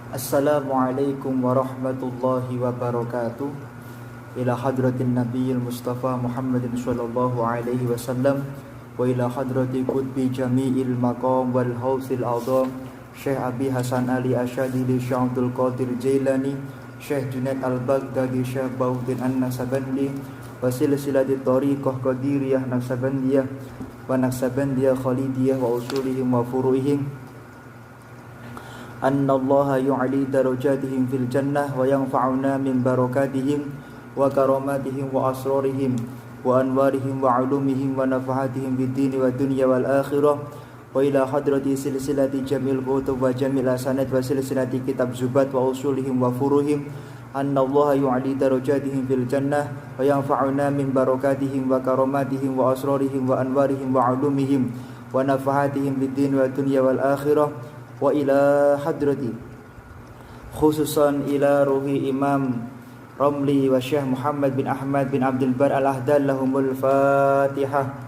Assalamualaikum warahmatullahi wabarakatuh. Ila hadratin Nabiyil Mustafa Muhammadin sallallahu alaihi wasallam wa ila hadrati qutbi jami'il maqam wal hausil azam Syekh Abi Hasan Ali Asyadili Syekh Abdul Qadir Jailani Syekh Junaid Al-Baghdadi Syekh Bauddin An-Nasabandi wa silsilati tariqah qadiriyah Nasabandiyah wa Nasabandiyah Khalidiyah wa usulihim wa furu'ihim anna Allah yu'ali darajatihim fil jannah wa yanfa'una min barakatihim wa karamatihim wa asrarihim wa anwarihim wa ulumihim wa nafahatihim fid dini wa dunya wal akhirah wa ila hadrati silsilati jamil kutub wa jamil asanad wa silsilati kitab zubat wa usulihim wa furuhim anna Allah yu'ali darajatihim fil jannah wa yanfa'una min barakatihim wa karamatihim wa asrarihim wa anwarihim wa ulumihim wa nafahatihim fid dini wa dunya wal akhirah wa ila hadrati khususan ila ruhi Imam Ramli wa Syekh Muhammad bin Ahmad bin Abdul Bar Al-Ahdal lahumul Fatihah.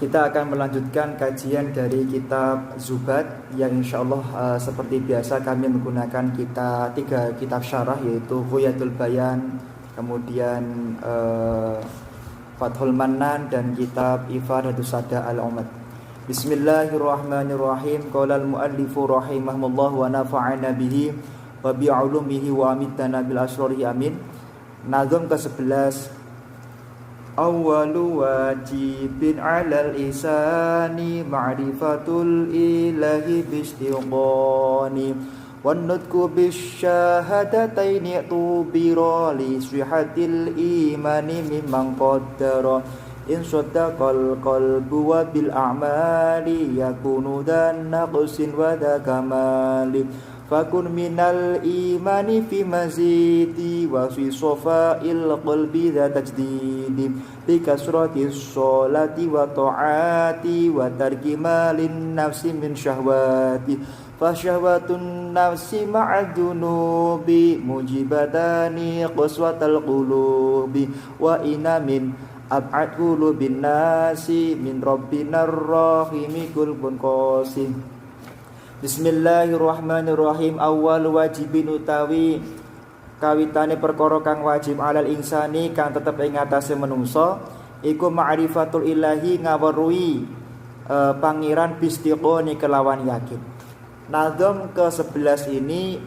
Kita akan melanjutkan kajian dari kitab Zubat yang insyaallah seperti biasa kami menggunakan tiga kitab syarah, yaitu Ghoyatul Bayan, kemudian Fathul Mannan, dan kitab Ifadatus Sada Al-Umad. Bismillahirrahmanirrahim. Qala al-muallifu rahimahullah wa nafa'ana bihi wa bi'ulumihi wa amitana bil asrari amin. Nazm ke-11. Awwalu wajibin 'alal isani ma'rifatul ilahi bistiqani wan nutqu bisyahadataini tubira li sihhatil imani mimman qaddara in saddaqal qalbu wa bil a'mali yakunu dan naqsin wa da kamali fakun minal imani fi mazidi wa fi sofa'il qalbi dha tajdidi bi kasratis sholati wa ta'ati wa tarki malin nafsi min syahwati fa syahwatun nafsi ma'adunubi mujibatani qaswatal qulubi wa ina min ab'ad qulubin nasi min rabbinar rahimi kulbun qasim. Bismillahirrahmanirrahim. Awal wajibin utawi kawitane perkara kang wajib alal insani kang tetep ing atase menungso iku ma'rifatul ilahi ngaweruhi pangeran bistiqoni kelawan yakin. Nazm ke-11 ini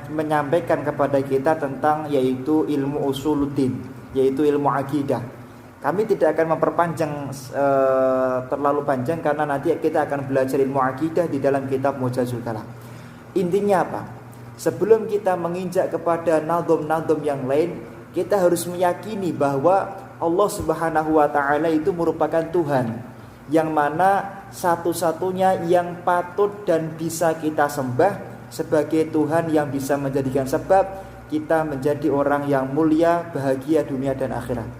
menyampaikan kepada kita tentang yaitu ilmu usuluddin, yaitu ilmu akidah. Kami tidak akan memperpanjang terlalu panjang karena nanti kita akan belajar ilmu akidah di dalam kitab Mujazul Kalam. Intinya apa? Sebelum kita menginjak kepada nazm-nazm yang lain, kita harus meyakini bahwa Allah Subhanahu wa taala itu merupakan Tuhan yang mana satu-satunya yang patut dan bisa kita sembah sebagai Tuhan yang bisa menjadikan sebab kita menjadi orang yang mulia, bahagia dunia dan akhirat.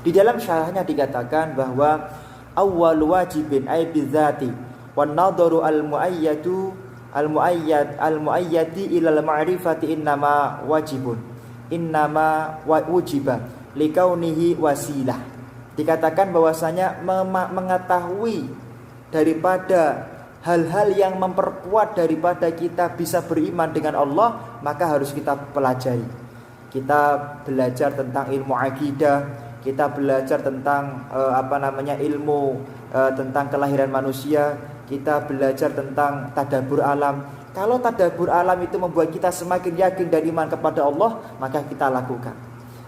Di dalam syarahnya dikatakan bahwa awwal wajibin ay bizati wan nadaru al-muayyadu al-muayyadi ilal ma'rifati innama wajibun innama wujiba likaunihi wasilah. Dikatakan bahwasanya mengetahui daripada hal-hal yang memperkuat daripada kita bisa beriman dengan Allah, maka harus kita pelajari. Kita belajar tentang ilmu akidah, kita belajar tentang ilmu tentang kelahiran manusia, kita belajar tentang tadabbur alam. Kalau tadabbur alam itu membuat kita semakin yakin dan iman kepada Allah, maka kita lakukan.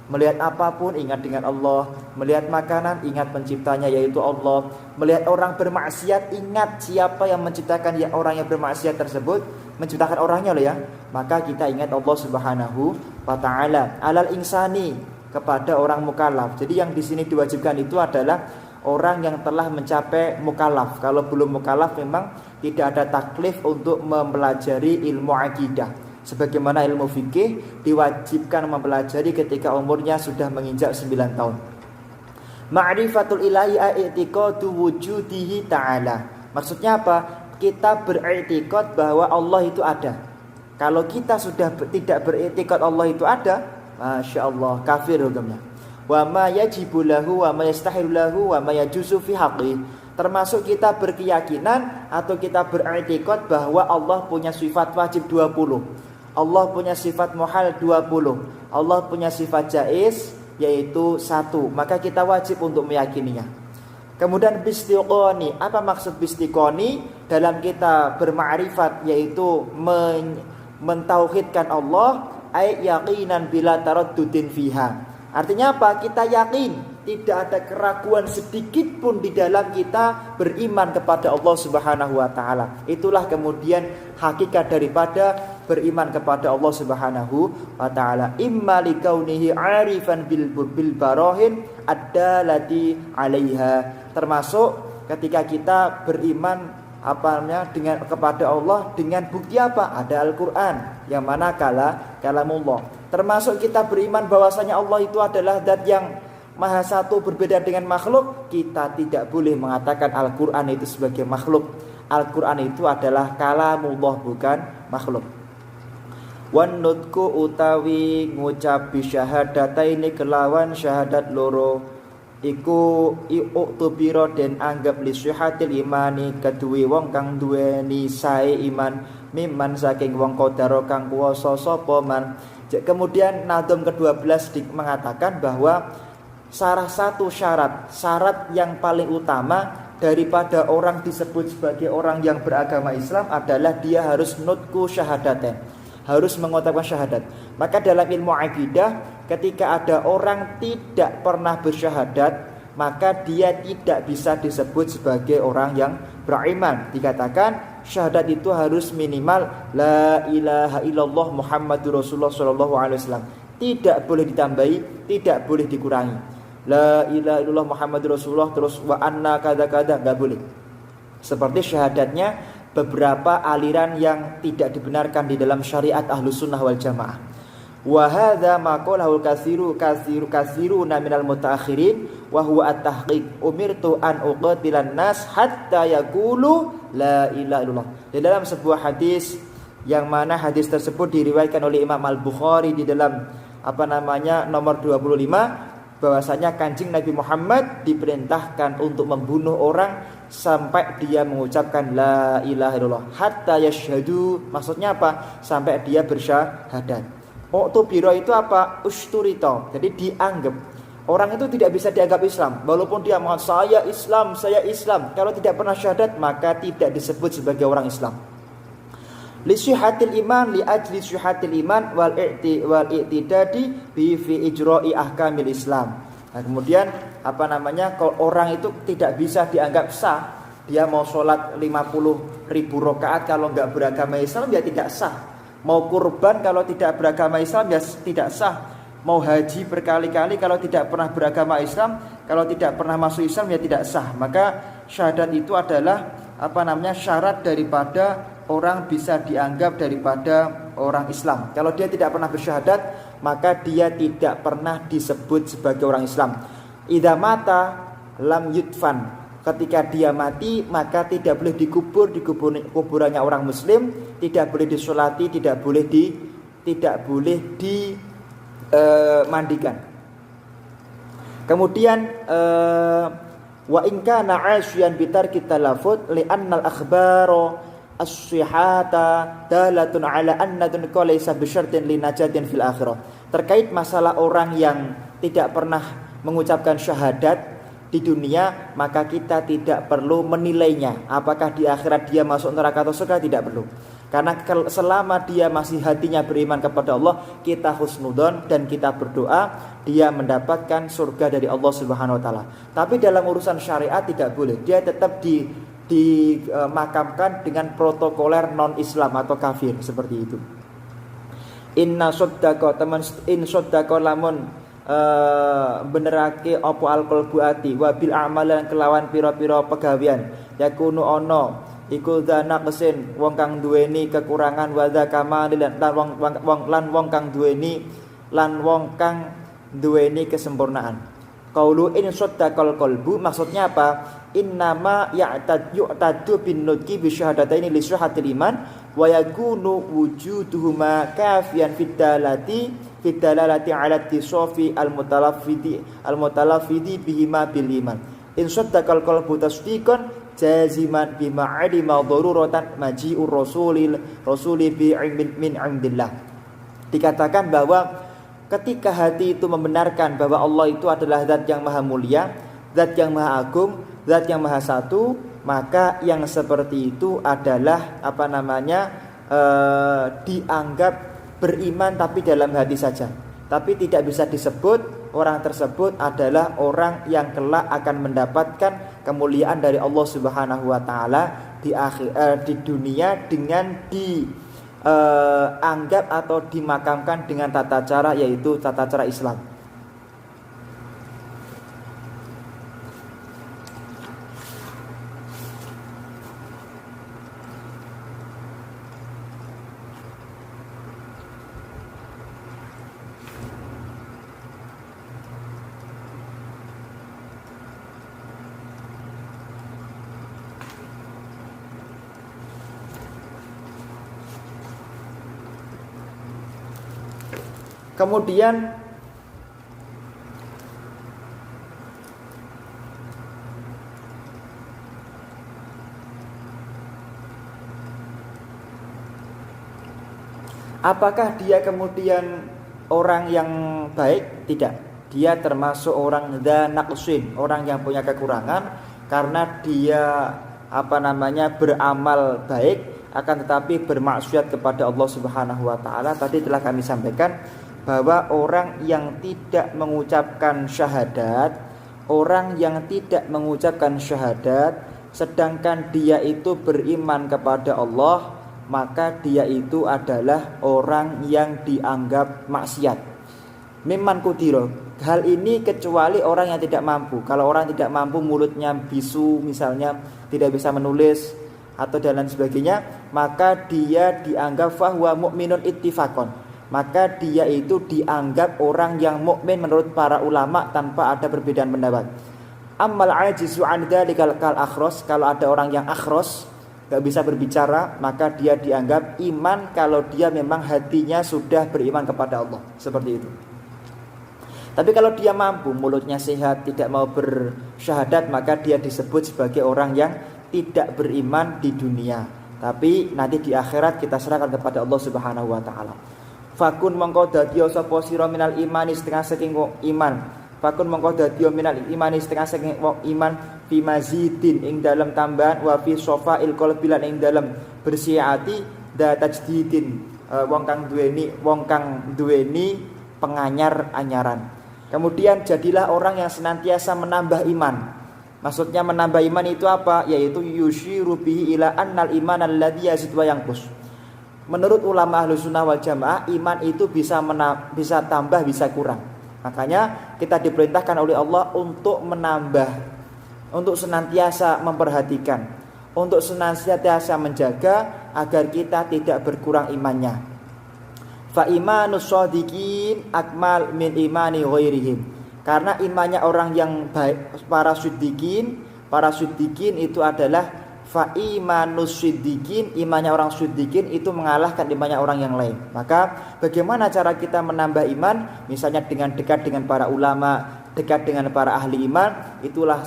Melihat apapun ingat dengan Allah, melihat makanan ingat penciptanya yaitu Allah, melihat orang bermaksiat ingat siapa yang menciptakan orang yang bermaksiat tersebut, menciptakan orangnya loh ya. Maka kita ingat Allah Subhanahu wa taala. Alal insani, kepada orang mukallaf. Jadi yang di sini diwajibkan itu adalah orang yang telah mencapai mukallaf. Kalau belum mukallaf memang tidak ada taklif untuk mempelajari ilmu akidah. Sebagaimana ilmu fikih diwajibkan mempelajari ketika umurnya sudah menginjak 9 tahun. Ma'rifatul ilahi i'tiqadu wujudihi ta'ala. Maksudnya apa? Kita beriktikad bahwa Allah itu ada. Kalau kita sudah tidak beriktikad Allah itu ada, Masya Allah, kafir hukumnya. Wa ma yajibu lahu wa ma yastahilu lahu wa ma yajuzu fi haqqi. Termasuk kita berkeyakinan atau kita beriktikad bahwa Allah punya sifat wajib 20. Allah punya sifat muhal 20. Allah punya sifat jaiz yaitu 1. Maka kita wajib untuk meyakininya. Kemudian bistiqoni. Apa maksud bistiqoni? Dalam kita berma'rifat yaitu mentauhidkan Allah, ay yaqinan bila taraddudin fiha. Artinya apa? Kita yakin tidak ada keraguan sedikit pun di dalam kita beriman kepada Allah Subhanahu wa taala. Itulah kemudian hakikat daripada beriman kepada Allah Subhanahu wa taala. Imma likaunihi 'arifan bil barahin ad-dalati 'alaiha. Termasuk ketika kita beriman dengan kepada Allah dengan bukti apa? Ada Al-Qur'an yang mana kalamullah. Termasuk kita beriman bahwasanya Allah itu adalah zat yang Maha Satu berbeda dengan makhluk. Kita tidak boleh mengatakan Al-Qur'an itu sebagai makhluk. Al-Qur'an itu adalah kalamullah, bukan makhluk. Wan nutku utawi ngucap bisyahadataini kelawan syahadat loro iku iuktubiro den anggap li syihatil imani kedue wong kang duweni sae iman mimman saking wong qadara kang kuwasa sapa man. Kemudian Nadhum ke-12 mengatakan bahwa salah satu syarat yang paling utama daripada orang disebut sebagai orang yang beragama Islam adalah dia harus nutku syahadaten, harus mengucapkan syahadat. Maka dalam ilmu akidah, ketika ada orang tidak pernah bersyahadat, maka dia tidak bisa disebut sebagai orang yang beriman. Dikatakan syahadat itu harus minimal la ilaha illallah Muhammadur Rasulullah sallallahu alaihi wasallam. Tidak boleh ditambahi, tidak boleh dikurangi. La ilaha illallah Muhammadur Rasulullah terus wa anna kada-kada, enggak boleh. Seperti syahadatnya beberapa aliran yang tidak dibenarkan di dalam syariat Ahlus Sunnah wal Jamaah. Wa hadza ma qalahu katsiruna minal mutaakhirin wa huwa at-tahqiq. Umirtu an uqatilan nas hatta yaqulu la ilaha illallah. Di dalam sebuah hadis yang mana hadis tersebut diriwayatkan oleh Imam Al-Bukhari di dalam nomor 25, bahwasanya Kanjeng Nabi Muhammad diperintahkan untuk membunuh orang sampai dia mengucapkan la ilaha illallah hatta yashhadu. Maksudnya apa? Sampai dia bersyahadat. Uktubiro itu apa? Usturito. Jadi dianggap. Orang itu tidak bisa dianggap Islam walaupun dia mengatakan saya Islam. Kalau tidak pernah syahadat maka tidak disebut sebagai orang Islam. Li syuhatil iman li ajli syuhatil iman wal i'tidadi bi fi ijra'i ahkamil Islam. Nah, kemudian kalau orang itu tidak bisa dianggap sah, dia mau sholat 50.000 rakaat kalau enggak beragama Islam ya tidak sah. Mau kurban kalau tidak beragama Islam ya tidak sah. Mau haji berkali-kali kalau tidak pernah beragama Islam, kalau tidak pernah masuk Islam ya tidak sah. Maka syahadat itu adalah syarat daripada orang bisa dianggap daripada orang Islam. Kalau dia tidak pernah bersyahadat, maka dia tidak pernah disebut sebagai orang Islam. Idza mata lam yudfan. Ketika dia mati, maka tidak boleh dikubur di kuburannya orang Muslim, tidak boleh disolati, tidak boleh dimandikan. Kemudian wa in kana 'asyan bitarki talafut li'anna al-akhbara as-sihata dalatun ala anna dunqa laysa bisyartin linajatin fil akhirah. Terkait masalah orang yang tidak pernah mengucapkan syahadat di dunia, maka kita tidak perlu menilainya apakah di akhirat dia masuk neraka atau surga, tidak perlu. Karena selama dia masih hatinya beriman kepada Allah, kita husnudzon dan kita berdoa dia mendapatkan surga dari Allah Subhanahu wa taala. Tapi dalam urusan syariat tidak boleh. Dia tetap dimakamkan dengan protokoler non-Islam atau kafir seperti itu. Inna saddaqa lamun benerake apa alqalbu ati wa bil a'malan kelawan pira-pira pegawean yakunu ono iku dana kesin wong kang duweni kekurangan wa dza kamalilan lan wong kang duweni kesempurnaan. Qaulu in saddaqal qalbu maksudnya apa? Innama yu'tadu bin nutqi bi syahadataini li syuhatil iman wa yakunu wujuduhuma kafiyan fid dalalati ala tisofi al-mutalaffidi bihima bil iman. In saddaqal qalbu tasdiqan jaziman bima alima daruratan maji'ur rasuli bi min indillah. Dikatakan bahwa ketika hati itu membenarkan bahwa Allah itu adalah zat yang maha mulia, zat yang maha agung, zat yang maha satu, maka yang seperti itu adalah dianggap beriman tapi dalam hati saja. Tapi tidak bisa disebut orang tersebut adalah orang yang kelak akan mendapatkan kemuliaan dari Allah Subhanahu wa taala di dunia dengan dianggap atau dimakamkan dengan tata cara, yaitu tata cara Islam. Kemudian apakah dia kemudian orang yang baik? Tidak. Dia termasuk orang naqsin, orang yang punya kekurangan karena dia beramal baik akan tetapi bermaksiat kepada Allah Subhanahu wa taala. Tadi telah kami sampaikan bahwa orang yang tidak mengucapkan syahadat, sedangkan dia itu beriman kepada Allah, maka dia itu adalah orang yang dianggap maksiat. Mimman kudiro. Hal ini kecuali orang yang tidak mampu. Kalau orang tidak mampu, mulutnya bisu misalnya, tidak bisa menulis atau dan lain sebagainya, maka dia dianggap fahuwa mu'minun ittifaqan. Maka dia itu dianggap orang yang mukmin menurut para ulama tanpa ada perbedaan pendapat. Ammal ajizu an dzalikal kal akhros, kalau ada orang yang akhros, enggak bisa berbicara, maka dia dianggap iman kalau dia memang hatinya sudah beriman kepada Allah, seperti itu. Tapi kalau dia mampu, mulutnya sehat, tidak mau bersyahadat, maka dia disebut sebagai orang yang tidak beriman di dunia. Tapi nanti di akhirat kita serahkan kepada Allah Subhanahu wa taala. Fakun mongko dadiya sapa sira minal imani setengah saking iman. Fakun mongko dadiya minal imani setengah saking iman fi mazidin ing dalam tambahan wa fi sofail qalbi lan ing dalam bersih hati da tajdidin wong kang duweni penganyar anyaran. Kemudian jadilah orang yang senantiasa menambah iman. Maksudnya menambah iman itu apa? Yaitu yusyiru bihi ila annal iman alladzi yazid wa yanqus. Menurut ulama Ahlussunnah wal Jamaah, iman itu bisa tambah, bisa kurang. Makanya kita diperintahkan oleh Allah untuk menambah, untuk senantiasa memperhatikan, untuk senantiasa menjaga agar kita tidak berkurang imannya. Fa imanus shadiqin akmal min imani ghairihim. Karena imannya orang yang baik, para siddiqin itu adalah fa imanus siddiqin, imannya orang siddiqin itu mengalahkan imannya orang yang lain. Maka bagaimana cara kita menambah iman? Misalnya dengan dekat dengan para ulama, dekat dengan para ahli iman. Itulah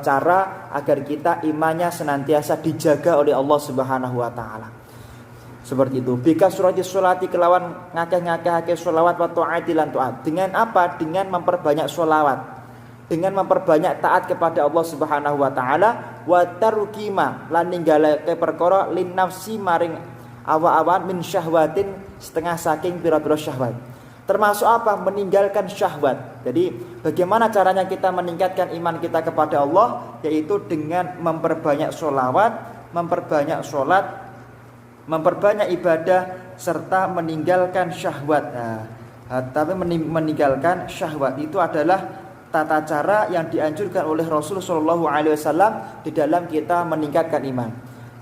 cara agar kita imannya senantiasa dijaga oleh Allah Subhanahu wa taala. Seperti itu. Bika surati sholati, kelawan ngakeh-ngakeh sholawat wa ta'ati lan ta'at. Dengan apa? Dengan memperbanyak sholawat, dengan memperbanyak taat kepada Allah Subhanahu wa taala, wa tarukima lan ninggalake perkara lin nafsi maring awa-awan min syahwatin setengah saking pira-pira syahwat. Termasuk apa? Meninggalkan syahwat. Jadi bagaimana caranya kita meningkatkan iman kita kepada Allah? Yaitu dengan memperbanyak sholawat, memperbanyak sholat, memperbanyak ibadah, serta meninggalkan syahwat. Tapi meninggalkan syahwat itu adalah tata cara yang dianjurkan oleh Rasul sallallahu alaihi wasallam di dalam kita meningkatkan iman,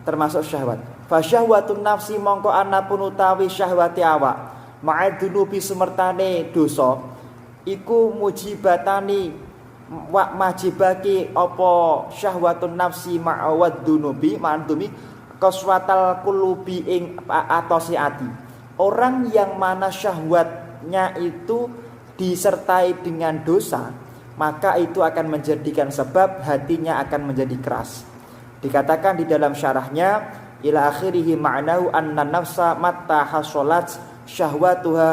termasuk syahwat. Fa syahwatun nafsi mongko anapun utawi syahwati awak, ma'adzunubi semertane dosa, iku mujibatani wa majibaki apa syahwatun nafsi ma'awad dunubi ma'andumi qaswatal qulubi ing atose ati. Orang yang mana syahwatnya itu disertai dengan dosa, maka itu akan menjadikan sebab hatinya akan menjadi keras. Dikatakan di dalam syarahnya, ila akhirihi ma'nahu anna nafsa matta hasolat syahwatuha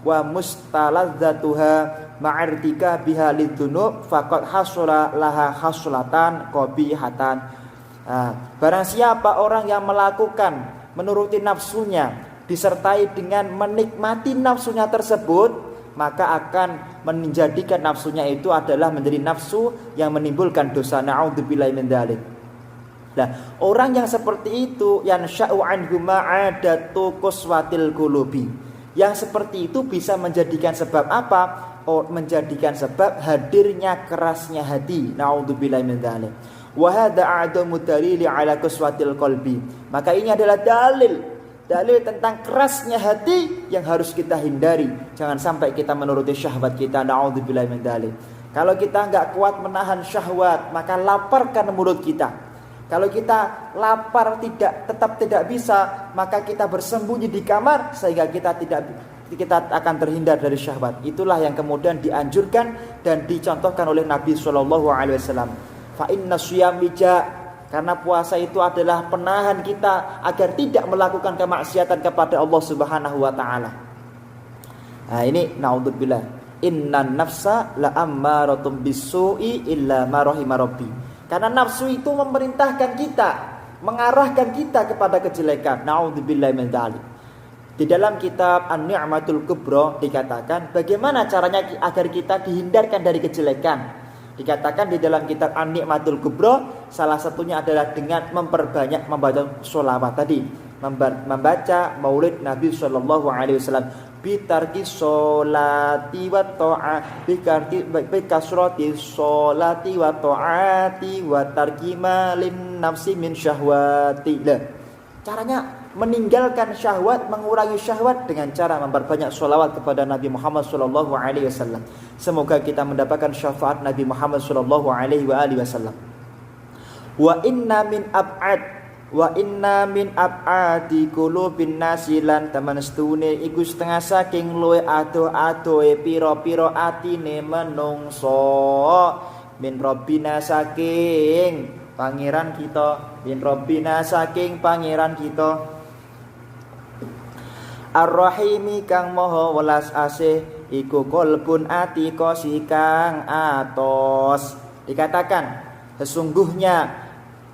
wa mustaladzatuha ma'artika biha lidzunub faqad hasala laha hasulatan qabihatan. Barang siapa orang yang melakukan menuruti nafsunya disertai dengan menikmati nafsunya tersebut, maka akan menjadikan nafsunya itu adalah menjadi nafsu yang menimbulkan dosa. Na'udzubillahi min dzalik. Nah, orang yang seperti itu yang sya'u anhu ma'adatu quswatil qulubi. Yang seperti itu bisa menjadikan sebab apa? Menjadikan sebab hadirnya kerasnya hati. Na'udzubillahi min dzalik. Wa hadza a'damu dalili 'ala quswatil qalbi. Maka ini adalah dalil tentang kerasnya hati yang harus kita hindari. Jangan sampai kita menuruti syahwat kita. Na'udzubillahi min dzalik. Kalau kita enggak kuat menahan syahwat, maka laparkan mulut kita. Kalau kita lapar tetap tidak bisa, maka kita bersembunyi di kamar sehingga kita akan terhindar dari syahwat. Itulah yang kemudian dianjurkan dan dicontohkan oleh Nabi sallallahu alaihi wasallam. Fa inna shiyam wija. Karena puasa itu adalah penahan kita agar tidak melakukan kemaksiatan kepada Allah Subhanahu wa taala. Nah, ini naudzubillah. Innan nafsa la ammaratun bisu'i illa ma rahima rabbi. Karena nafsu itu memerintahkan kita, mengarahkan kita kepada kejelekan. Naudzubillah min dzalik. Di dalam kitab An-Ni'matul Kubra dikatakan bagaimana caranya agar kita dihindarkan dari kejelekan. Dikatakan di dalam kitab An-Ni'matul Kubra, salah satunya adalah dengan memperbanyak membaca sholawat tadi, membaca maulid Nabi sallallahu alaihi wasallam, bitarki sholati wa ta'ah, bikasrati sholati wa ta'ati wa tarki malin nafsi min syahwati. Caranya meninggalkan syahwat, mengurangi syahwat dengan cara memperbanyak sholawat kepada Nabi Muhammad sallallahu alaihi wasallam. Semoga kita mendapatkan syafaat Nabi Muhammad sallallahu alaihi wasallam. Wa inna min ab'adi qulubin nasilan teman stune iku setengah saking luwe adoh-adohe pira-pira atine menungso min rabbina saking pangeran kita, min rabbina saking pangeran kita. Ar-Rahimi kang maha welas asih iku qalbun ati kang atos. Dikatakan sesungguhnya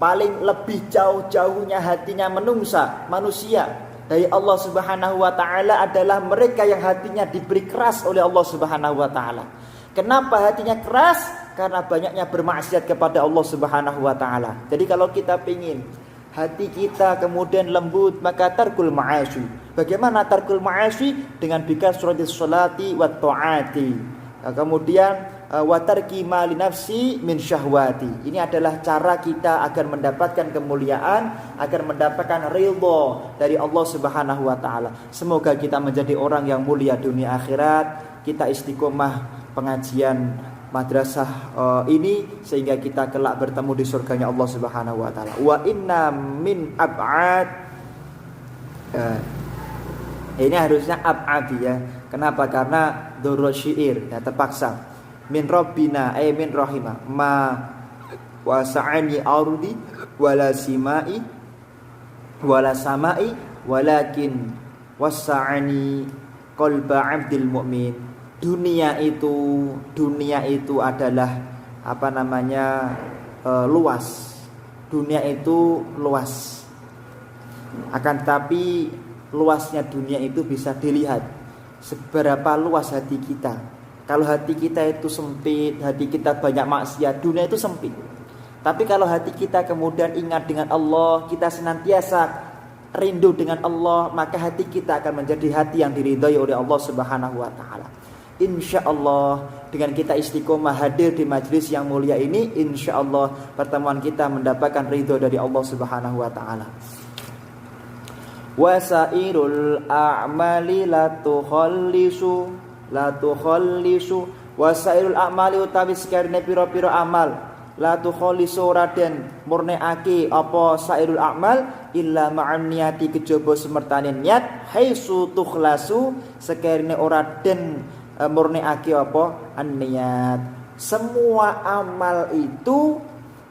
paling lebih jauh-jauhnya hatinya manusia dari Allah Subhanahu wa taala adalah mereka yang hatinya diberi keras oleh Allah Subhanahu wa taala. Kenapa hatinya keras? Karena banyaknya bermaksiat kepada Allah Subhanahu wa taala. Jadi kalau kita ingin hati kita kemudian lembut, maka tarkul ma'asi. Bagaimana tarkul ma'asi? Dengan bikasratis sholati wa ta'ati. Kemudian wa tarki ma li nafsi min syahwati. Ini adalah cara kita agar mendapatkan kemuliaan, agar mendapatkan ridha dari Allah Subhanahu wa taala. Semoga kita menjadi orang yang mulia dunia akhirat. Kita istiqomah pengajian madrasah ini sehingga kita kelak bertemu di surganya Allah Subhanahu wa taala. Wa inna min ab'ad. Ini harusnya ab'adi ya. Kenapa? Karena dzurur syair ya, terpaksa. Min rabbina ay min rahima ma wasa'ani ardi wala simai wala samai walakin wasa'ani qalba 'abdil mu'min. Dunia itu adalah luas. Dunia itu luas. Akan tetapi luasnya dunia itu bisa dilihat seberapa luas hati kita. Kalau hati kita itu sempit, hati kita banyak maksiat, dunia itu sempit. Tapi kalau hati kita kemudian ingat dengan Allah, kita senantiasa rindu dengan Allah, maka hati kita akan menjadi hati yang diridhai oleh Allah Subhanahu wa taala. Insyaallah dengan kita istiqomah hadir di majlis yang mulia ini, insyaallah pertemuan kita mendapatkan ridho dari Allah Subhanahu wa taala. Wasairul a'mali la tukhallisu wasairul a'mali utawi sekarne pira-pira amal la tukhalisu raden murniake apa sairul a'mal illa ma'an niyati kejaba semertane niat haitsu tukhlasu sekerine ora den murniake apa an-niat. Semua amal itu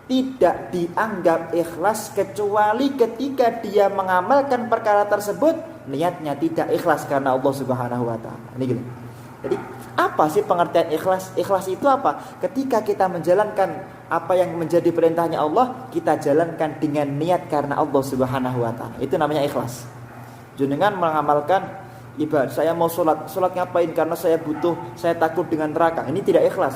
tidak dianggap ikhlas kecuali ketika dia mengamalkan perkara tersebut niatnya tidak ikhlas karena Allah Subhanahu wa taala. Ini gitu. Jadi apa sih pengertian ikhlas? Ikhlas itu apa? Ketika kita menjalankan apa yang menjadi perintahnya Allah, kita jalankan dengan niat karena Allah Subhanahu wa taala. Itu namanya ikhlas. Jenengan mengamalkan ibadah, saya mau sholat ngapain? Karena saya butuh, saya takut dengan neraka. Ini tidak ikhlas.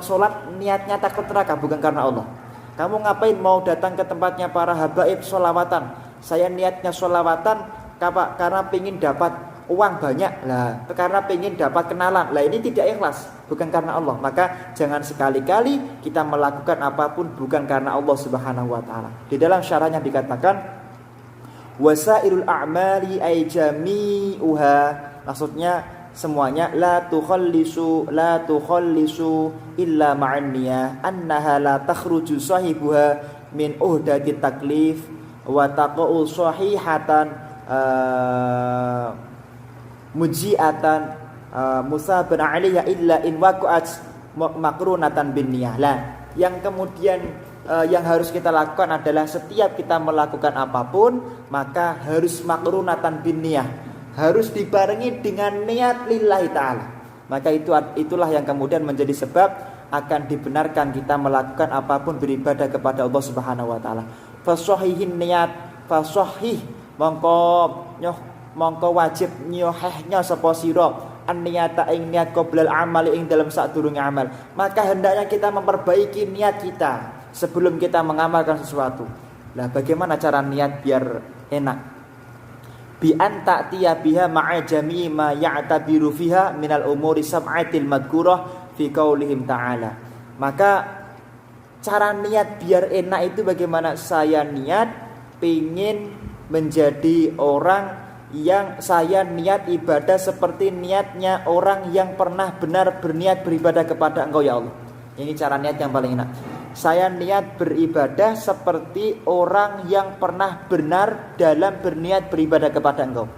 Sholat niatnya takut neraka, bukan karena Allah. Kamu ngapain mau datang ke tempatnya para habaib sholawatan? Saya niatnya sholawatan karena ingin dapat uang banyak lah, karena pengen dapat kenalan lah, ini tidak ikhlas, bukan karena Allah. Maka jangan sekali-kali kita melakukan apapun bukan karena Allah Subhanahu wa taala. Di dalam syarahnya dikatakan wasairul a'mali ay jami'uha, maksudnya semuanya la tukhallisu illa ma'an niyah annaha la takhruju sahibuha min uhdati taklif wa taqa'u sahihatan mujiatan musaban 'alaiha illa in waqa'at makrunatan bin niyah. Lah, yang kemudian yang harus kita lakukan adalah setiap kita melakukan apapun maka harus makrunatan bin niyah, harus dibarengi dengan niat lillahi ta'ala. Maka itulah yang kemudian menjadi sebab akan dibenarkan kita melakukan apapun beribadah kepada Allah Subhanahu wa taala. Fasahihin niat, fasahih mongko wajib nyohehnya sapa sira an-niyata ing niat qoblal amali ing dalam sadurunge amal. Maka hendaknya kita memperbaiki niat kita sebelum kita mengamalkan sesuatu. Lah bagaimana cara niat biar enak? Bi an ta'tiya biha ma'a jami'i ma ya'tabiru fiha minal umuri sab'atil madhkurah fi qaulihim ta'ala. Maka cara niat biar enak itu bagaimana? Saya niat pengin menjadi orang yang saya niat ibadah seperti niatnya orang yang pernah benar berniat beribadah kepada Engkau ya Allah. Ini cara niat yang paling enak. Saya niat beribadah seperti orang yang pernah benar dalam berniat beribadah kepada Engkau.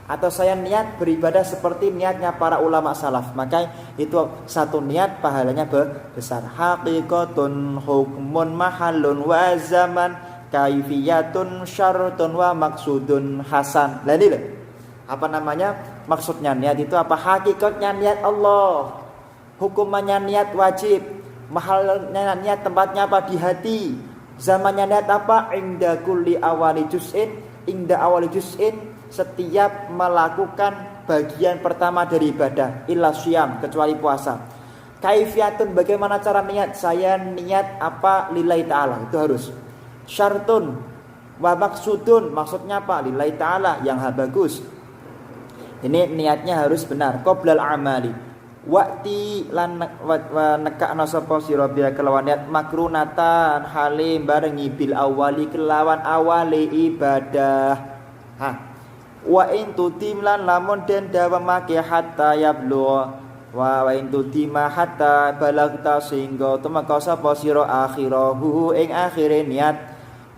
Atau saya niat beribadah seperti niatnya para ulama salaf. Maka itu satu niat pahalanya besar. Haqiqatun hukmun mahalun wa zaman kaifiyatun syartun wa maksudun hasan. Lah ini loh. Apa namanya? Maksudnya niat itu apa? Hakikatnya niat Allah. Hukumannya niat wajib. Mahalnya niat tempatnya apa? Di hati. Zamannya niat apa? Inda kulli awali juz'in. Inda awali juz'in, setiap melakukan bagian pertama dari ibadah. Illa syiyam, kecuali puasa. Kaifiyatun, bagaimana cara niat? Saya niat apa? Lillahi ta'ala. Itu harus. Syartun wa maksudun, maksudnya apa? Lillahi ta'ala, yang bagus. Ini niatnya harus benar. Qoblal amali waqti lan wa nekakna sapa sira biya kelawan niat makrunatan halim barengi bil awali kelawan awali ibadah. Wa in tutim lan lamun den dawamake hatta yablu wa in tutima hatta balagta sehingga tumeka sapa sira akhirahu ing akhire niat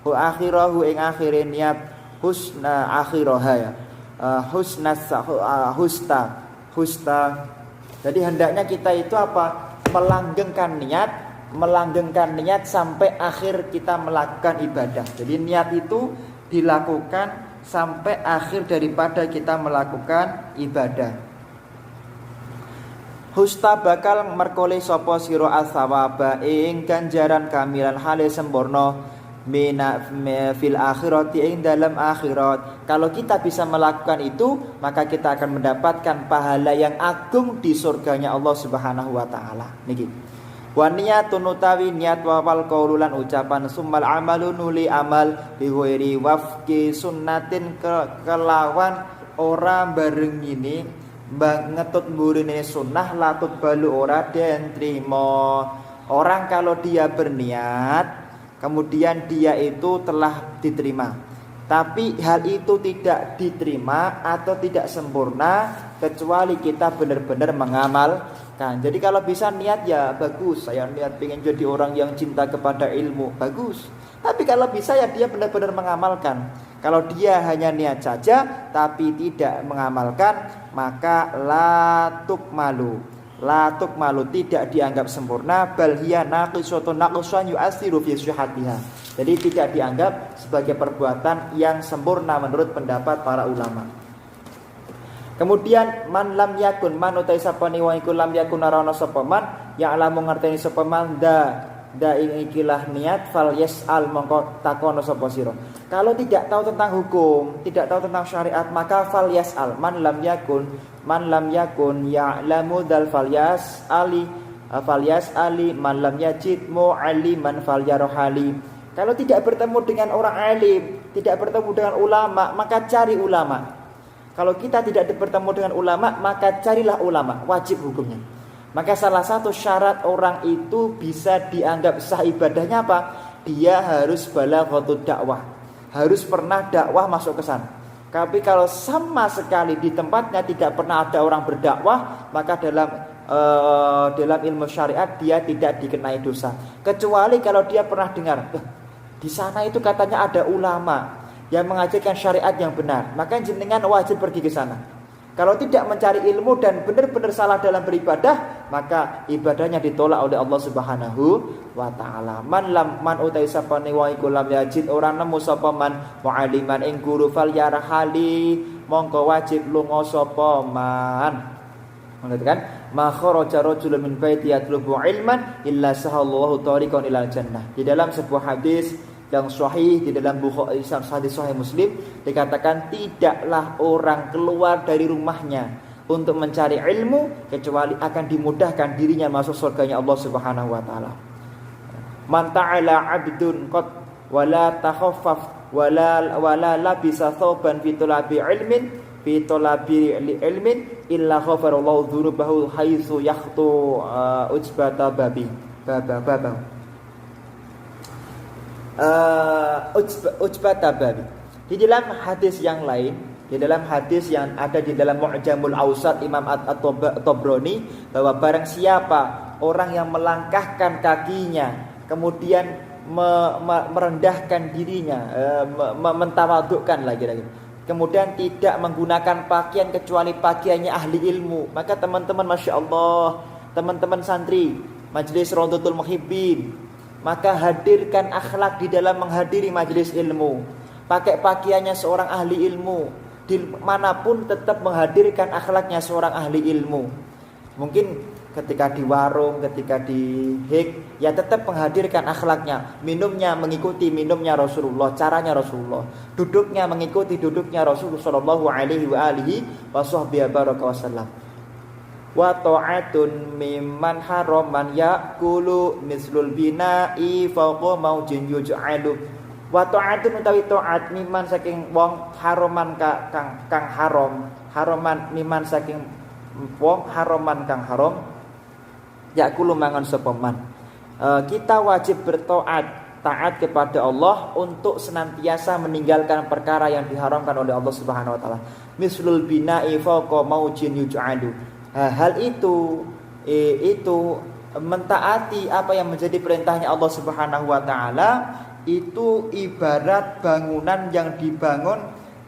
akhirahu ing akhire niat husna akhiraha ya husna. Jadi hendaknya kita itu apa? Melanggengkan niat sampai akhir kita melakukan ibadah. Jadi niat itu dilakukan sampai akhir daripada kita melakukan ibadah. Husta bakal merkole sapa sira asawaba ing ganjaran kamilan hale sempurna mina fil akhirati ing dalam akhirat. Kalau kita bisa melakukan itu, maka kita akan mendapatkan pahala yang agung di surganya Allah Subhanahu wa taala. Niki. Wa niyatun utawi niat wa wal qaululan ucapan summal amalu nuli amal bi ghairi wafqi sunnatin kelawan ora bareng ini ngetut mburine sunnah latut balu ora den trimo. Orang kalau dia berniat kemudian dia itu telah diterima, tapi hal itu tidak diterima atau tidak sempurna kecuali kita benar-benar Kan. Jadi kalau bisa niat ya bagus, saya niat pengen jadi orang yang cinta kepada ilmu, bagus. Tapi kalau bisa ya dia benar-benar mengamalkan. Kalau dia hanya niat saja tapi tidak mengamalkan, maka latuk malu, tidak dianggap sempurna, bal hiya naqisatun naqsan yu'athiru fi sihhatiha. Jadi tidak dianggap sebagai perbuatan yang sempurna menurut pendapat para ulama. Kemudian man lam yakun, man utai sapane wong iku lam yakun arana sapa man ya alamu ngerteni sapa man da ing ikilah niat fal yasal mongko takono sapa sira. Kalau tidak tahu tentang hukum, tidak tahu tentang syariat, maka fal yasal. Man lam yakun ya'lamu dal fal yasali man lam yajid mu'alliman fal yarhali. Kalau tidak bertemu dengan orang alim, tidak bertemu dengan ulama, maka cari ulama. Kalau kita tidak bertemu dengan ulama, maka carilah ulama, wajib hukumnya. Maka salah satu syarat orang itu bisa dianggap sah ibadahnya apa? Dia harus balaghatud dakwah, harus pernah dakwah masuk ke sana. Tapi kalau sama sekali di tempatnya tidak pernah ada orang berdakwah, maka dalam ilmu syariat dia tidak dikenai dosa. Kecuali kalau dia pernah dengar, di sana itu katanya ada ulama yang mengajarkan syariat yang benar, maka jenengan wajib pergi ke sana. Kalau tidak mencari ilmu dan benar-benar salah dalam beribadah, maka ibadahnya ditolak oleh Allah Subhanahu wa taala. Man utai sapane wa iku lam yajid, orang nemu sapa man mu'alliman ing guru fal yarhali, mongko wajib lunga sapa man. Mengatakan ma kharaja rajulun min baiti yatlubu ilman illa sahallahu tariqan ilal jannah. Di dalam sebuah hadis yang sahih di dalam Bukhari, hadis sahih Muslim, dikatakan tidaklah orang keluar dari rumahnya untuk mencari ilmu kecuali akan dimudahkan dirinya masuk surganya Allah Subhanahu wa taala. Man ta'ala 'abdun qad wala takhaffaf wala labisa thawban fi talabi ilmin illa ghafarallahu dzunubahu haitsu yakhtu ujbata babi. Ujbata babi. Di dalam hadis yang lain, di dalam hadis yang ada di dalam Mu'jamul Awsat Imam At-Tabrani, bahwa barang siapa orang yang melangkahkan kakinya kemudian merendahkan dirinya, mentawadukkan lagi, kemudian tidak menggunakan pakaian kecuali pakaiannya ahli ilmu, maka teman-teman, masya Allah, teman-teman santri Majelis Rawdatul Muhibbin, maka hadirkan akhlak di dalam menghadiri majelis ilmu. Pakai pakaiannya seorang ahli ilmu, di manapun tetap menghadirkan akhlaknya seorang ahli ilmu. Mungkin ketika di warung, ketika di hik, ya tetap menghadirkan akhlaknya. Minumnya mengikuti minumnya Rasulullah, caranya Rasulullah. Duduknya mengikuti duduknya Rasulullah sallallahu alaihi wa alihi wasallam. Wa ta'atun mimman haraman ya'kulu mislul bina'i fawqa maujin yuj'alu. Wa ta'atun utawi ta'at mimman saking wong haraman kang haraman mimman saking wong haraman kang haram ya'kulu mangan sapa man. Kita wajib taat kepada Allah untuk senantiasa meninggalkan perkara yang diharamkan oleh Allah Subhanahu wa taala. Mislul bina'i fawqa maujin yuj'alu. Hal itu mentaati apa yang menjadi perintahnya Allah Subhanahu wa taala itu ibarat bangunan yang dibangun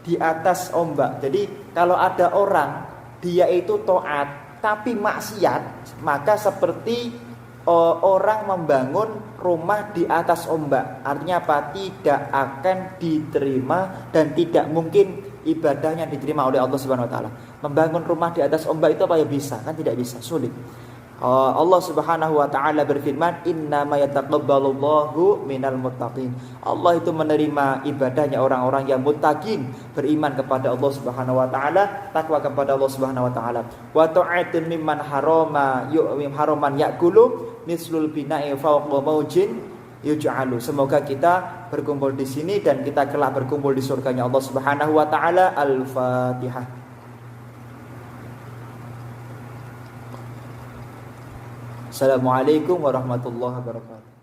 di atas ombak. Jadi kalau ada orang dia itu taat tapi maksiat, maka seperti orang membangun rumah di atas ombak. Artinya apa? Tidak akan diterima dan tidak mungkin ibadahnya diterima oleh Allah Subhanahu wa taala. Membangun rumah di atas ombak itu apa ya bisa? Kan tidak bisa, sulit. Allah Subhanahu wa taala berfirman, "Innama yataqabbalullahu minal muttaqin." Allah itu menerima ibadahnya orang-orang yang muttaqin, beriman kepada Allah Subhanahu wa taala, takwa kepada Allah Subhanahu wa taala. Wa ta'atun mimman haraman ya'kulu mislul bina'i fawqa maujin yuj'alu. Semoga kita berkumpul di sini dan kita kelak berkumpul di surganya Allah Subhanahu wa taala. Al-Fatihah. Assalamualaikum warahmatullahi wabarakatuh.